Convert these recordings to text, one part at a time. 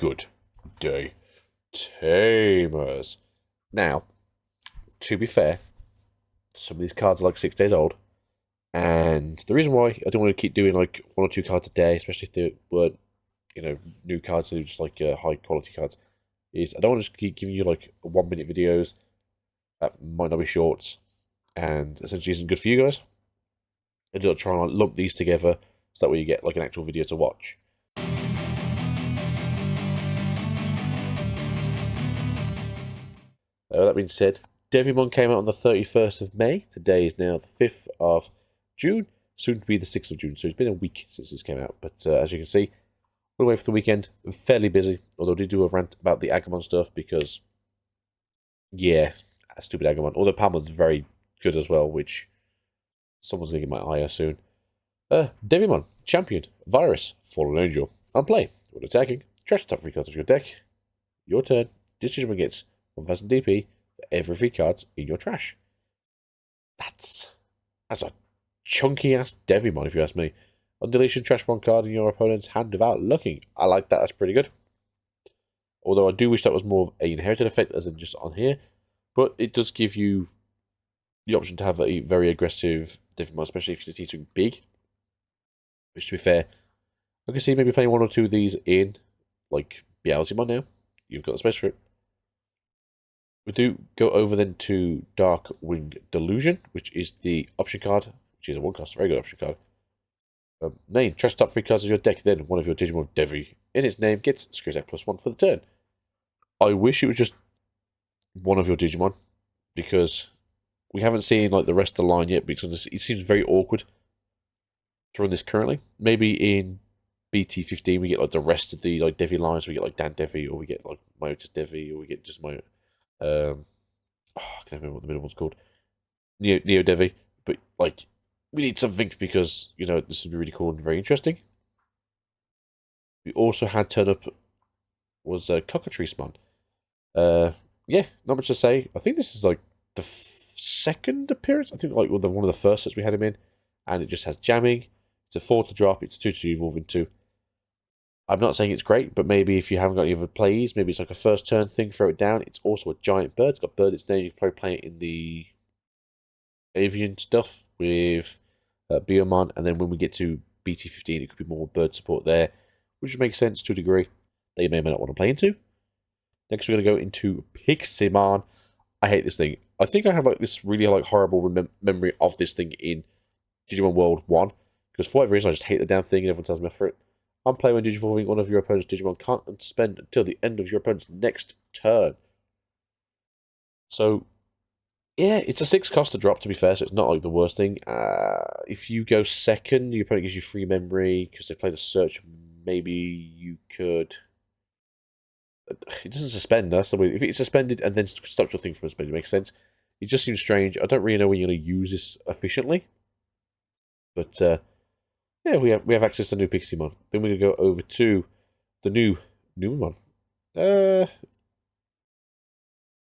Good day, Tamers. Now, to be fair, some of these cards are like 6 days old, and the reason why I don't want to keep doing like 1 or 2 cards a day, especially if they weren't, new cards, they're just like high quality cards, is I don't want to just keep giving you like 1 minute videos that might not be shorts, and essentially isn't good for you guys. I do try and like, lump these together so that way you get like an actual video to watch. That being said, Digimon came out on the 31st of May. Today is now the 5th of June, soon to be the 6th of June. So it's been a week since this came out. But as you can see, all the way for the weekend, I'm fairly busy. Although I did do a rant about the Agumon stuff because, yeah, stupid Agumon. Although Palmon's very good as well, which someone's going to get my eye soon. Digimon, Champion, Virus, Fallen Angel, Unplay. When attacking, trash the top 3 cards of your deck. Your turn. This Digimon gets 1000 DP for every 3 cards in your trash. That's a chunky ass Digimon, if you ask me. On deletion, trash 1 card in your opponent's hand without looking. I like that. That's pretty good. Although I do wish that was more of an inherited effect as in just on here, but it does give you the option to have a very aggressive Digimon, especially if you're teaching big. Which, to be fair, I can see maybe playing 1 or 2 of these in like Beelzemon now. You've got the space for it. We do go over then to Darkwing Delusion, which is the option card, which is a 1 cost, very good option card. Name, trash top 3 cards of your deck, then one of your Digimon Devi in its name gets Screws Act +1 for the turn. I wish it was just one of your Digimon, because we haven't seen like the rest of the line yet, because it seems very awkward to run this currently. Maybe in BT14 we get like the rest of the like Devi lines, we get like Dan Devi, or we get like Myotis Devi, or we get just my I can't remember what the middle one's called. Neo Devi. But like we need something because, this would be really cool and very interesting. We also had turn up was Cockatrice-mon. Yeah, not much to say. I think this is like the second appearance. I think like one of the first sets we had him in, and it just has jamming. It's a 4 to drop. It's a 2 to evolve into. I'm not saying it's great, but maybe if you haven't got any other plays, maybe it's like a first turn thing, throw it down. It's also a giant bird. It's got bird its name. You can probably play it in the avian stuff with Biomon, and then when we get to BT15, it could be more bird support there, which makes sense to a degree that you may or may not want to play into. Next, we're going to go into Piximon. I hate this thing. I think I have like this really like horrible memory of this thing in Digimon World 1, because for whatever reason, I just hate the damn thing, and everyone tells me off for it. Unplay when digivolving one of your opponent's Digimon can't spend until the end of your opponent's next turn. So, yeah, it's a 6 cost to drop, to be fair, so it's not like the worst thing. If you go second, your opponent gives you free memory because they played a search. Maybe you could. It doesn't suspend, that's the way. If it's suspended and then stops your thing from suspending, it makes sense. It just seems strange. I don't really know when you're going to use this efficiently. But, yeah, we have access to new Piximon. Then we're going to go over to the new one. I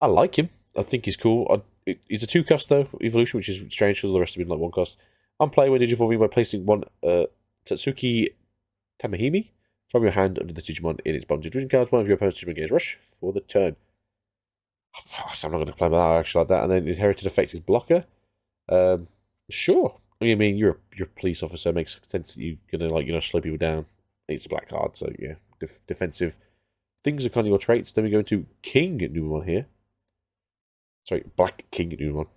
like him. I think he's cool. He's a 2 cost though, evolution, which is strange because the rest have been like 1 cost. Unplay when digivolving by placing 1 Tatsuki Tamahimi from your hand under the Digimon in its bonded division cards. One of your opponent's Digimon gains rush for the turn. I'm not going to play with that. I actually like that. And then inherited effect is blocker. Sure. I mean, you're a police officer. It makes sense that you're gonna slow people down. It's a black card, so yeah, defensive things are kind of your traits. Then we go into King Numemon here. Sorry, Black King Numemon.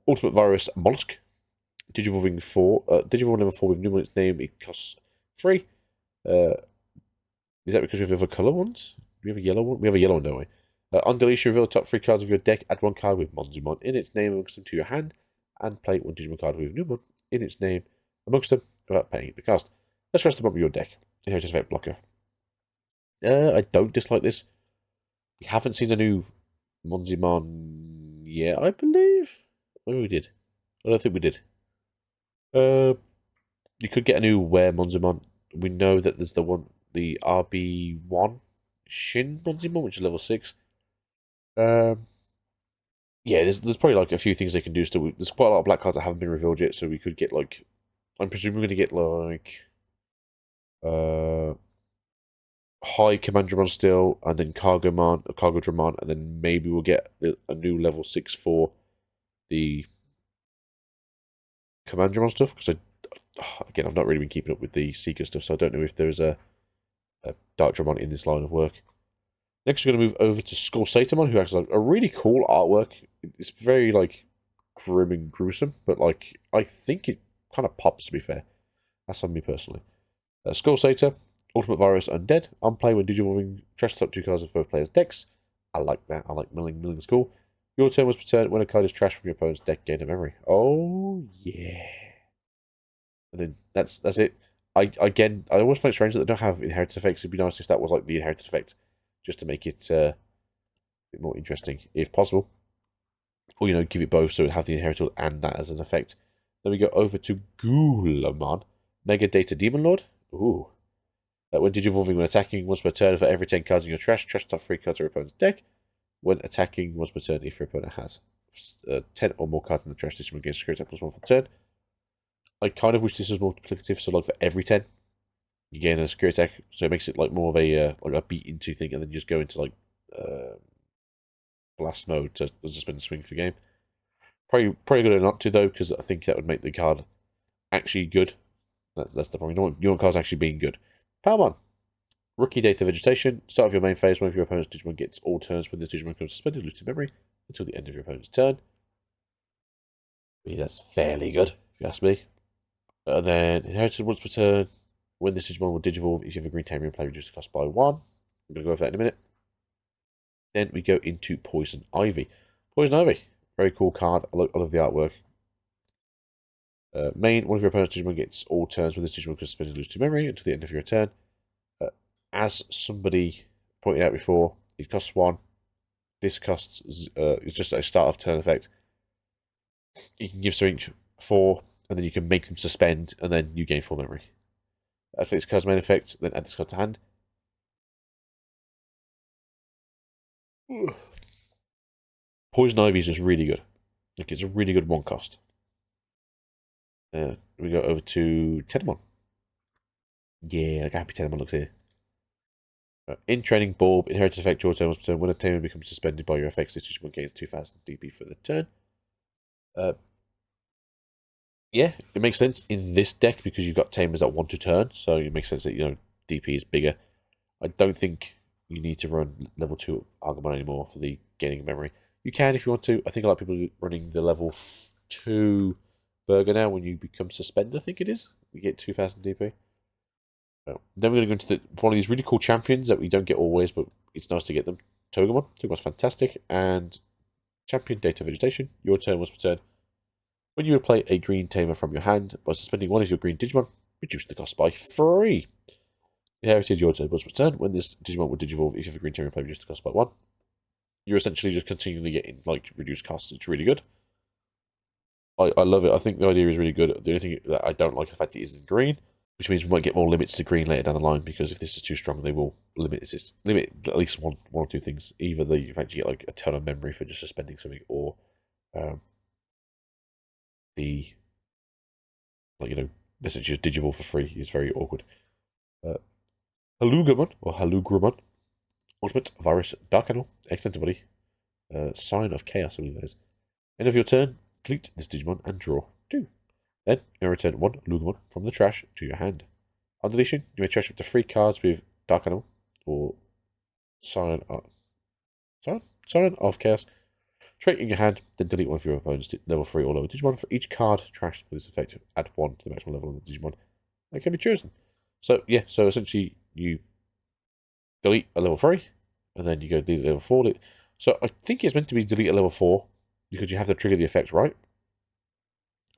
Ultimate Virus Mollusk. Digivolving 4. Digivolving level 4 with Numemon its name. It costs 3. Is that because we have other colour ones? Do we have a yellow one? We have a yellow one, don't we? On deletion, reveal the top 3 cards of your deck. Add 1 card with Monzumon in its name amongst them to your hand, and play 1 Digimon card with Numemon in its name amongst them without paying the cost. Let's rest them up with your deck. Inherited effect blocker. I don't dislike this. We haven't seen the new Monzumon yet, I believe. Maybe we did. I don't think we did. You could get a new Were Monzumon. We know that there's the RB1 Shin Monzumon, which is level 6. Yeah, there's probably like a few things they can do still. There's quite a lot of black cards that haven't been revealed yet, so we could get like, I'm presuming we're going to get like, high Commandramon still, and then Cargo Dramon, and then maybe we'll get a new level 6 for the Commandramon stuff, because again, I've not really been keeping up with the Seeker stuff, so I don't know if there's a Dark Dramon in this line of work. Next, we're going to move over to Skull Satamon, who has like a really cool artwork. It's very like grim and gruesome, but like I think it kind of pops, to be fair. That's on me personally. Skull Satyr, Ultimate Virus Undead. On play when Digivolving, trash the top 2 cards of both players' decks. I like that. I like milling. Milling's cool. Your turn was returned when a card is trashed from your opponent's deck, gain a memory. Oh yeah. And then that's it. I always find it strange that they don't have inherited effects. It'd be nice if that was like the inherited effect, just to make it a bit more interesting, if possible. Or, give it both, so it have the inherited and that as an effect. Then we go over to Goulamon, Mega Data Demon Lord. Ooh. When Digivolving, when attacking, once per turn, for every 10 cards in your trash top 3 cards of your opponent's deck. When attacking, once per turn, if your opponent has 10 or more cards in the trash, this one gains security attack +1 for the turn. I kind of wish this was multiplicative, so like for every 10, you gain a security attack, so it makes it like more of a beat into thing, and then just go into like blast mode to suspend swing for game. Probably good not to though, because I think that would make the card actually good. That's the problem. You want cards actually being good. Palmon. Rookie Data Vegetation. Start of your main phase. One of your opponent's Digimon gets all turns when this Digimon becomes suspended, lose to memory until the end of your opponent's turn. That's fairly good, if you ask me. And then inherited once per turn. When this Digimon will Digivolve, if you have a green Tamer in play, reduce the cost by 1. I'm going to go over that in a minute. Then we go into Poison Ivy. Poison Ivy. Very cool card. I love the artwork. Main, one of your opponent's Digimon gets all turns when this Digimon becomes suspended, lose to memory until the end of your turn. As somebody pointed out before, it costs 1. This costs it's just a start of turn effect. You can give something 4, and then you can make them suspend, and then you gain full memory. Add this card's main effect, then add this card to hand. Poison Ivy is just really good. Like, it's a really good 1 cost. We go over to Tenmon. Yeah, like a happy Tenmon looks here. In training, Bulb, inherited effect, your turn was turn. When a Tamer becomes suspended by your effects, this Digimon gains 2000 DP for the turn. Yeah, it makes sense in this deck because you've got Tamers that want to turn, so it makes sense that DP is bigger. I don't think you need to run level 2 Argamon anymore for the gaining memory. You can if you want to. I think a lot of people are running the level 2 Burger now when you become suspended, I think it is. You get 2000 DP. Then we're going to go into one of these really cool champions that we don't get always, but it's nice to get them. Togemon. Togemon's fantastic. And Champion Data Vegetation. Your turn was per turn. When you would play a green Tamer from your hand, by suspending one of your green Digimon, reduce the cost by 3. Inherited, your turn was per turn. When this Digimon would Digivolve, if you have a green Tamer in play, reduce the cost by 1. You're essentially just continually getting reduced costs. It's really good. I love it. I think the idea is really good. The only thing that I don't like is the fact it is in green, which means we might get more limits to green later down the line, because if this is too strong, they will limit at least one or two things. Either they eventually get a ton of memory for just suspending something, or the essentially just Digivolve for free is very awkward. Halugramon or Halugramon, Ultimate Virus Dark Animal, excellent body, Sign of Chaos, I believe that is. End of your turn, delete this Digimon and draw 2. Then you return 1 Lugmon from the trash to your hand. On deletion, you may trash up to 3 cards with Dark Animal or Sign of Chaos straight in your hand, then delete one of your opponent's level 3 or lower Digimon. For each card trashed with this effect, add 1 to the maximum level of the Digimon that can be chosen. So yeah, so essentially you delete a level 3, and then you go delete a level 4. So I think it's meant to be delete a level 4, because you have to trigger the effect, right?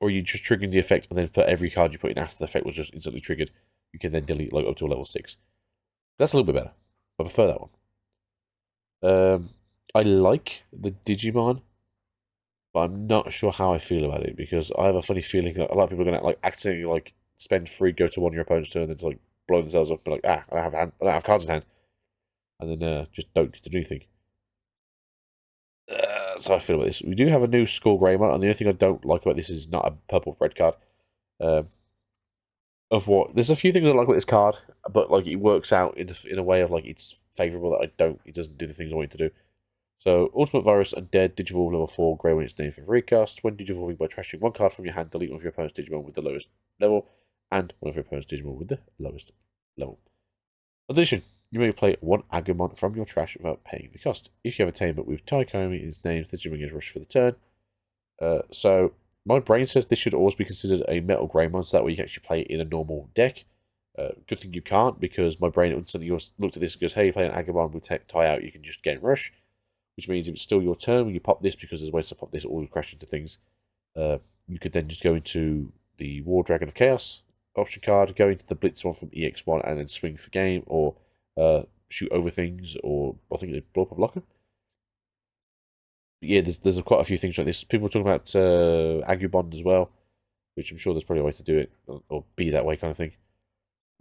Or you just triggering the effect, and then for every card you put in after the effect was just instantly triggered, you can then delete up to a level 6. That's a little bit better. I prefer that one. I like the Digimon, but I'm not sure how I feel about it, because I have a funny feeling that a lot of people are going to accidentally spend 3, go to one of your opponent's turn, and then blow themselves up and I don't have cards in hand, and then just don't get to do anything. That's how I feel about this. We do have a new Skull Greymon, and the only thing I don't like about this is not a purple red card. of what. There's a few things I like with this card, but like it works out in a way of like it's favourable that I don't. It doesn't do the things I want it to do. So, Ultimate Virus Undead, Digivolve level 4, Grey when it's named for recast. When Digivolving by trashing one card from your hand, delete one of your opponent's Digimon with the lowest level, and one of your opponent's Digimon with the lowest level. In addition, you may play one Agumon from your trash without paying the cost. If you have a Tamer with Taikomi in his name, the Digimon is rushed for the turn. So, my brain says this should always be considered a Metal Greymon, so that way you can actually play it in a normal deck. Good thing you can't, because my brain instantly looked at this and goes, hey, you play an Agumon with tie out, you can just game rush. Which means if it's still your turn when you pop this, because there's ways to pop this all crash into things, you could then just go into the War Dragon of Chaos option card, go into the Blitz one from EX1 and then swing for game, or shoot over things, or I think they blow up a blocker. But yeah, there's quite a few things like this. People are talking about Agubond as well, which I'm sure there's probably a way to do it, or be that way kind of thing.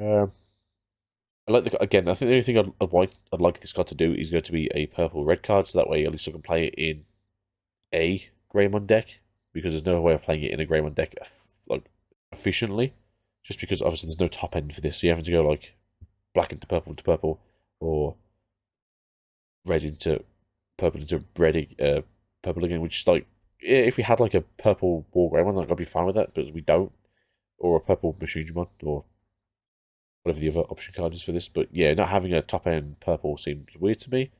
I like again. I think the only thing I'd like this card to do is go to be a purple-red card, so that way at least I can play it in a Greymon deck, because there's no way of playing it in a Greymon deck like efficiently, just because obviously there's no top end for this, so you have to go like black into purple, or red into red, purple again. Which is like, if we had like a purple War Greymon, like I'd be fine with that, but we don't, or a purple Machinimon, or whatever the other option card is for this. But yeah, not having a top end purple seems weird to me,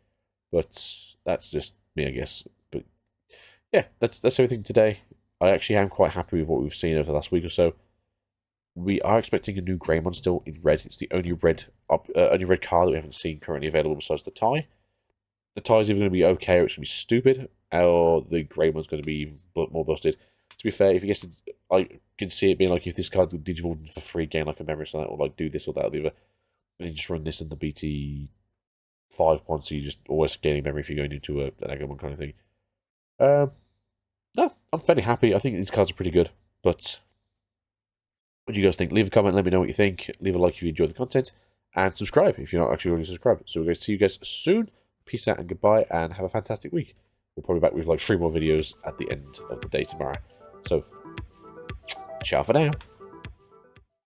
but that's just me, I guess. But yeah, that's everything today. I actually am quite happy with what we've seen over the last week or so. We are expecting a new Greymon still in red. It's the only red card that we haven't seen currently available besides the tie. The tie is either going to be okay or it's going to be stupid, or the Greymon's going to be even more busted. To be fair, if you guess, I can see it being like if this card digivolved for free, gain like a memory or that, or like do this or that or the other, then you just run this in the BT14, so you just always gaining memory if you're going into an Agumon kind of thing. No, I'm fairly happy. I think these cards are pretty good, but what do you guys think? Leave a comment, let me know what you think. Leave a like if you enjoy the content, and subscribe if you're not actually already subscribed. So we're going to see you guys soon. Peace out and goodbye, and have a fantastic week. We'll probably be back with like 3 more videos at the end of the day tomorrow. So, ciao for now.